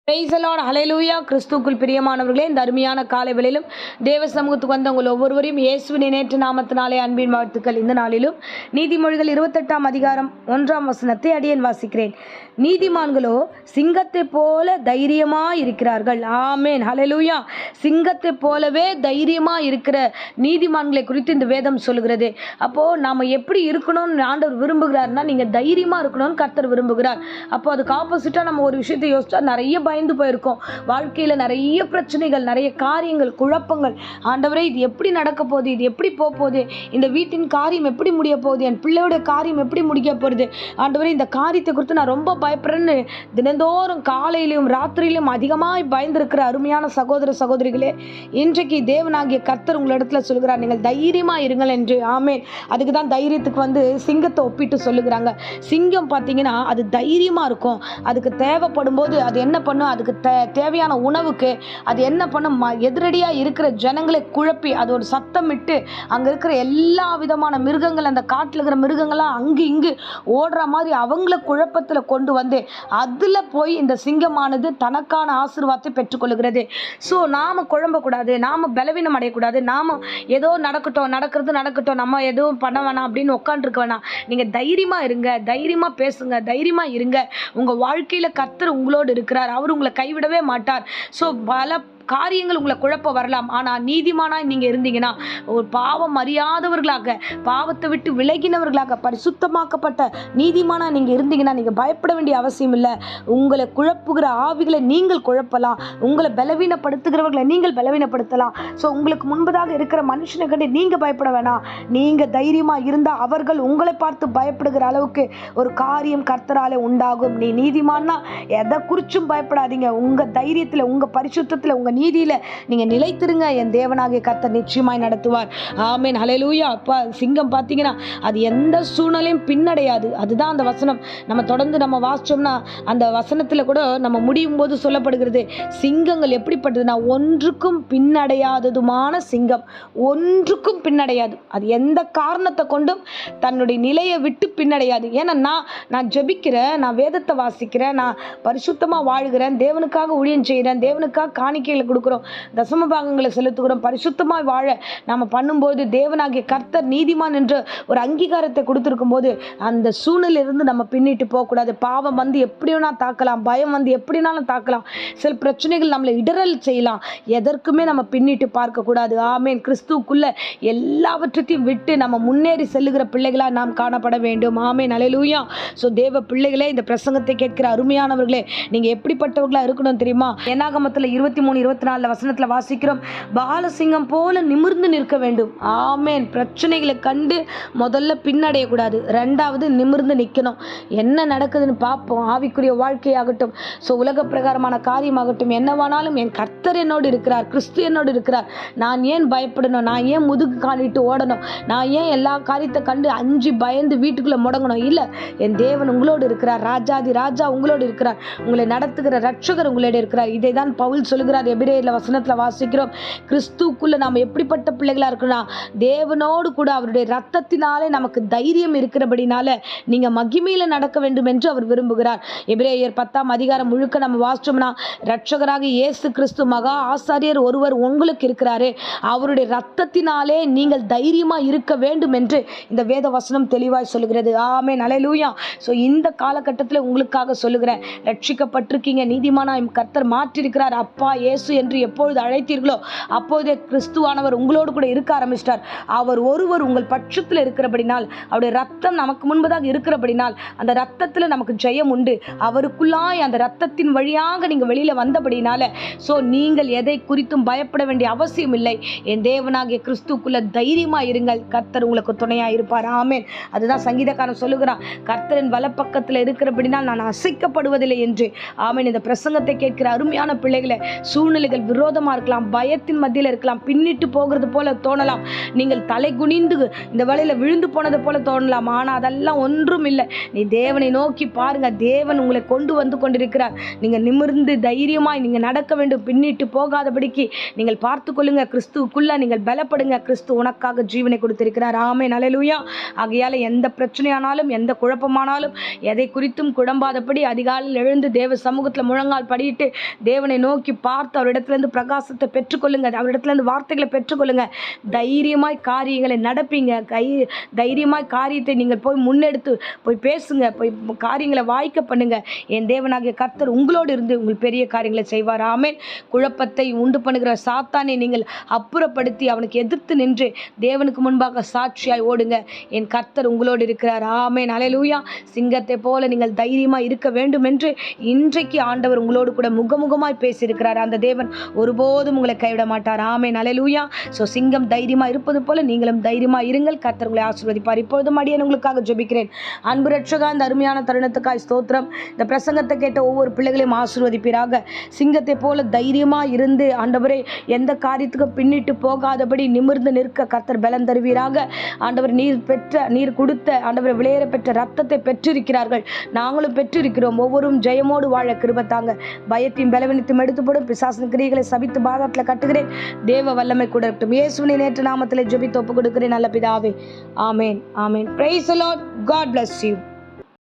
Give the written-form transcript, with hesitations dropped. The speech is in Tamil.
பிரைஸ் தி லார்ட், ஹல்லேலூயா. கிறிஸ்துவுக்குள் பிரியமானவர்களே, இந்த அருமையான காலை வேளையிலும் தேவ சமூகத்துக்கு வந்த உங்கள் ஒவ்வொருவரையும் இயேசுவின் இணையற்ற நாமத்தினாலே அன்பின் வாழ்த்துக்கள். இந்த நாளிலும் நீதிமொழிகள் 28ஆம் அதிகாரம் 1ஆம் வசனத்தை அடியேன் வாசிக்கிறேன். நீதிமான்களோ சிங்கத்தை போல தைரியமாக இருக்கிறார்கள். ஆமேன், ஹல்லேலூயா. சிங்கத்தை போலவே தைரியமாக இருக்கிற நீதிமான்களை குறித்து இந்த வேதம் சொல்கிறது. அப்போது நாம் எப்படி இருக்கணும்னு ஆண்டவர் விரும்புகிறார்னா, நீங்கள் தைரியமாக இருக்கணும்னு கர்த்தர் விரும்புகிறார். அப்போ அதுக்கு ஆப்போசிட்டாக நம்ம ஒரு விஷயத்தை யோசிச்சா நிறைய பயந்து போயிருக்கோம். வாழ்க்கையில் நிறைய பிரச்சனைகள், நிறைய காரியங்கள், குழப்பங்கள். ஆண்டவரே, இது எப்படி நடக்க போகுது, இது எப்படி போக போகுது, இந்த வீட்டின் காரியம் எப்படி முடிய போகுது, என் பிள்ளையோட காரியம் எப்படி முடிக்க போகிறது, ஆண்டவரே இந்த காரியத்தை குறித்து நான் ரொம்ப பயப்படுறேன்னு தினந்தோறும் காலையிலும் ராத்திரியிலும் அதிகமாக பயந்திருக்கிற அருமையான சகோதர சகோதரிகளே, இன்றைக்கு தேவனாகிய கர்த்தர் உங்களிடத்துல சொல்கிறார், நீங்கள் தைரியமாக இருங்கள் என்று. ஆமேன். அதுக்கு தான் தைரியத்துக்கு சிங்கத்தை ஒப்பிட்டு சொல்லுகிறாங்க. சிங்கம் பார்த்தீங்கன்னா அது தைரியமாக இருக்கும். அதுக்கு தேவைப்படும் போது அது என்ன பண்ணும், அதுக்கு தேவையான உணவுக்கு அது என்ன பண்ணும், எதிரடியாக இருக்கிற ஜனங்களை குழப்பி அது ஒரு சத்தமிட்டு அங்கே இருக்கிற எல்லா விதமான மிருகங்கள், அந்த காட்டில் இருக்கிற மிருகங்கள்லாம் அங்கு இங்கு ஓடுற மாதிரி அவங்கள குழப்பத்தில் கொண்டு வந்து அதில் போய் இந்த சிங்கமானது தனக்கான ஆசீர்வாதத்தை பெற்றுக்கொள்கிறது. ஸோ நாம் குழம்பக்கூடாது, நாம் பலவீனம் அடையக்கூடாது, நாம் ஏதோ நடக்கட்டும், நம்ம எதுவும் பண்ண வேணாம் அப்படின்னு உட்காந்துருக்க வேணாம். நீங்கள் தைரியமாக இருங்க, தைரியமாக பேசுங்க, தைரியமாக இருங்க. உங்கள் வாழ்க்கையில் கர்த்தர் உங்களோடு இருக்கிறார். அவர் உங்களை கைவிடவே மாட்டார். ஸோ பல காரியங்கள் உங்களை குழப்ப வரலாம். ஆனால் நீதிமானாய் நீங்கள் இருந்தீங்கன்னா, ஒரு பாவம் அறியாதவர்களாக, பாவத்தை விட்டு விலகினவர்களாக, பரிசுத்தமாக்கப்பட்ட நீதிமானாய் நீங்கள் இருந்தீங்கன்னா நீங்கள் பயப்பட வேண்டிய அவசியம் இல்லை. உங்களை குழப்புகிற ஆவிகளை நீங்கள் குழப்பலாம், உங்களை பலவீனப்படுத்துகிறவர்களை நீங்கள் பலவீனப்படுத்தலாம். ஸோ உங்களுக்கு முன்பதாக இருக்கிற மனுஷனை கண்டு நீங்கள் பயப்பட வேணாம். நீங்கள் தைரியமாக இருந்தால் அவர்கள் உங்களை பார்த்து பயப்படுகிற அளவுக்கு ஒரு காரியம் கர்த்தராலே உண்டாகும். நீ நீதிமான்னா எதை குறிச்சும் பயப்படாதீங்க. உங்கள் தைரியத்தில், உங்கள் பரிசுத்தத்தில், உங்கள் நீதியில நீங்க நிலைத்திருங்க. என் தேவனாகிய கர்த்தர் நிச்சயமாய் நடத்துவார். ஆமென், ஹல்லேலூயா. அப்பா, சிங்கம் பார்த்தீங்கன்னா அது எந்த சூழ்நிலையும் பின்னடையாது. அதுதான் அந்த வசனம். நம்ம தொடர்ந்து நம்ம வாசிச்சோம்னா அந்த வசனத்தில் கூட நம்ம முடியும் போது சொல்லப்படுகிறது, சிங்கங்கள் எப்படிப்பட்டதுன்னா ஒன்றுக்கும் பின்னடையாததுமான சிங்கம். ஒன்றுக்கும் பின்னடையாது. அது எந்த காரணத்தை கொண்டும் தன்னுடைய நிலையை விட்டு பின்னடையாது. ஏன்னா நான் ஜெபிக்கிறேன், நான் வேதத்தை வாசிக்கிறேன், நான் பரிசுத்தமாக வாழ்கிறேன், தேவனுக்காக ஊழியம் செய்கிறேன், தேவனுக்காக காணிக்கைகளை கொடுக்குறோம், தசம பாகங்களை செலுத்துகிறோம், பரிசுத்தமாய் வாழ நம்ம பண்ணும்போது தேவனாகிய கர்த்தர் நீதிமான் என்ற ஒரு அங்கீகாரத்தை கொடுத்துருக்கும் போது அந்த சூழ்நிலையிலிருந்து நம்ம பின்னிட்டு போகக்கூடாது. பாவம் எப்படி வேணா தாக்கலாம், பயம் எப்படினாலும் தாக்கலாம், சில பிரச்சனைகள் நம்மளை இடரல் செய்யலாம். எதற்குமே நம்ம பின்னிட்டு பார்க்கக்கூடாது. ஆமேன். கிறிஸ்துவுக்குள்ள எல்லாவற்றையும் விட்டு நம்ம முன்னேறி செல்லுகிற பிள்ளைகளா நாம் காணப்பட வேண்டும். ஆமேன், ஹல்லேலூயா. ஸோ தேவ பிள்ளைகளே, இந்த பிரசங்கத்தை கேட்கிற அருமையானவர்களே, நீங்க எப்படிப்பட்டவர்களா இருக்கணும் தெரியுமா? என்னாகமத்தில் 23-24 வசனத்தில் வாசிக்கிறோம், பாலசிங்கம் போல நிமிர்ந்து நிற்க வேண்டும். ஆமேன். பிரச்சனைகளை கண்டு முதல்ல பின்னடையக்கூடாது, ரெண்டாவது நிமிர்ந்து நிற்கணும். என்ன நடக்குதுன்னு பார்ப்போம். ஆவிக்குரிய வாழ்க்கையாகட்டும், ஸோ உலக பிரகாரமான காரியமாகட்டும், என்னவானாலும் என் கர்த்தர் என்னோடு இருக்கிறார், கிறிஸ்து என்னோடு இருக்கிறார். நான் ஏன் பயப்படணும்? நான் ஏன் முதுகு காணிட்டு ஓடணும்? நான் ஏன் எல்லா காரியத்தை கண்டு அஞ்சு பயந்து வீட்டுக்குள்ளே முடங்கணும்? இல்லை, என் தேவன் உங்களோடு இருக்கிறார். ராஜாதி ராஜா உங்களோடு இருக்கிறார். உங்களை நடத்துகிற ரட்சகர் உங்களோடு இருக்கிறார். இதை தான் பவுல் சொல்லுகிறார். எபிரேயர் வசனத்தில் வாசிக்கிறோம், கிறிஸ்துவுக்குள்ள நாம் எப்படிப்பட்ட பிள்ளைகளா இருக்கணும், தேவனோடு கூட அவருடைய ரத்தத்தினாலே நமக்கு தைரியம் இருக்கிறபடினால நீங்க மகிமையில நடக்க வேண்டும் என்று அவர் விரும்புகிறார். எபிரேயர் 10ஆம் அதிகாரம் முழுக்க நம்ம வாசிச்சோம்னா, ரட்சகராக இயேசு கிறிஸ்து மகா ஆசாரியர் ஒருவர் உங்களுக்கு இருக்கிறாரு, அவருடைய ரத்தத்தினாலே நீங்கள் தைரியமா இருக்க வேண்டும் என்று இந்த வேத வசனம் தெளிவாய் சொல்லுகிறது. ஆமென், ஹல்லேலூயா. ஸோ இந்த காலகட்டத்தில் உங்களுக்காக சொல்லுகிறேன், ரட்சிக்கப்பட்டிருக்கீங்க, நீதிமானாய் கர்த்தர் மாற்றிருக்கிறார். அப்பா இயேசு என்று எப்பொழுது அழைத்தீர்களோ அப்போதே கிறிஸ்துவானவர் உங்களோடு கூட இருக்க ஆரம்பிச்சிட்டார். அவர் ஒருவர் உங்கள் பட்சத்தில் இருக்கிறபடினால், அவருடைய ரத்தம் நமக்கு முன்பதாக இருக்கிறபடினால் அந்த ரத்தத்தில் நமக்கு ஜெயம் உண்டு. அவருக்குள்ளாய் அந்த ரத்தத்தின் வழியாக நீங்கள் வெளியில் வந்தபடினால ஸோ நீங்கள் எதை குறித்தும் பயப்பட வேண்டிய அவசியம் இல்லை. என் தேவனாகிய கிறிஸ்துக்குள்ள தைரியமாக இருங்கள், கர்த்தர் உங்களுக்கு துணையாக இருப்பார். ஆமேன். அதுதான் சங்கீதக்காரன் சொல்லுகிறான், கர்த்தரின் வலப்பக்கத்தில் இருக்கிறபடினால் நான் அசைக்கப்படுவதில்லை என்று. ஆமேன். இந்த பிரசங்கத்தை கேட்கிற அருமையான பிள்ளைகளை, சூழ்நிலை சூழ்நிலைகள் விரோதமாக இருக்கலாம், பயத்தின் மத்தியில் இருக்கலாம், பின்னிட்டு போகிறது போல தோணலாம், நீங்கள் தலை குனிந்து இந்த வேளையில் விழுந்து போனது போல தோணலாம். ஆனால் அதெல்லாம் ஒன்றும் இல்லை. நீ தேவனை நோக்கி பாருங்க, தேவன் உங்களை கொண்டு வந்து கொண்டிருக்கிறார். நீங்கள் நிமிர்ந்து தைரியமாய் நீங்கள் நடக்க வேண்டும், பின்னிட்டு போகாதபடிக்கு நீங்கள் பார்த்து கொள்ளுங்க. கிறிஸ்துவுக்குள்ள நீங்கள் பலப்படுங்க. கிறிஸ்து உனக்காக ஜீவனை கொடுத்திருக்கிறார். ஆமென், அல்லேலூயா. ஆகையால் எந்த பிரச்சனையானாலும், எந்த குழப்பமானாலும், எதை குறித்தும் குழம்பாதபடி அதிகாலையில் எழுந்து தேவ சமூகத்தில் முழங்கால் படியிட்டு தேவனை நோக்கி பார்த்து அவரிடத்திலிருந்து பிரகாசத்தை பெற்றுக்கொள்ளுங்க, அவரிடத்திலிருந்து வார்த்தைகளை பெற்றுக்கொள்ளுங்க. தைரியமாய் காரியங்களை நடப்பீங்க. தைரியமாய் காரியத்தை நீங்கள் போய் முன்னெடுத்து போய் பேசுங்க, போய் காரியங்களை வாய்க்க பண்ணுங்க. என் தேவனாகிய கர்த்தர் உங்களோடு இருந்து உங்கள் பெரிய காரியங்களை செய்வார். ஆமென். குழப்பத்தை உண்டு பண்ணுகிற சாத்தானை நீங்கள் அப்புறப்படுத்தி அவனுக்கு எதிர்த்து நின்று தேவனுக்கு முன்பாக சாட்சியாய் ஓடுங்க. என் கர்த்தர் உங்களோடு இருக்கிறார். ஆமென், அல்லேலூயா. சிங்கத்தை போல நீங்கள் தைரியமாய் இருக்க வேண்டும் என்று இன்றைக்கு ஆண்டவர் உங்களோடு கூட முகமுகமாய் பேசியிருக்கிறார். அந்த தேவன் ஒருபோதும் உங்களை கைவிட மாட்டார். ஆமென், அல்லேலூயா. ஸோ சிங்கம் தைரியமாக இருப்பது போல நீங்களும் தைரியமாக இருங்கள். கர்த்தர் உங்களை ஆசீர்வதிப்பார். இப்பொழுதும் அடியேன் உங்களுக்காக ஜெபிக்கிறேன். அன்பு ரட்சகா, இந்த அருமையான தருணத்துக்காய் ஸ்தோத்திரம். இந்த பிரசங்கத்தை கேட்ட ஒவ்வொரு பிள்ளைகளையும் ஆசீர்வதிப்பீராக. சிங்கத்தை போல தைரியமாக இருந்து ஆண்டவரே எந்த காரியத்துக்கும் பின்னிட்டு போகாதபடி நிமிர்ந்து நிற்க கர்த்தர் பலன் தருவீராக. ஆண்டவர் நீர் கொடுத்த ஆண்டவர் விளையேற பெற்ற ரத்தத்தை பெற்றிருக்கிறார்கள், நாங்களும் பெற்றிருக்கிறோம். ஒவ்வொரும் ஜெயமோடு வாழ கிருபை தாங்க. பயத்தையும் பலவீனத்தையும் எடுத்துப்படும் பிசாசின் கிரியைகளை சபித்து பாதாளத்தில் கட்டுகிறேன். தேவ வல்லமை கூட இருக்கட்டும். இயேசுவின் நேற்று நாமத்தில் ஜெபித்து ஒப்பு கொடுக்கிறேன் நல்ல பிதாவே. ஆமென், ஆமென். Praise the Lord. God bless you.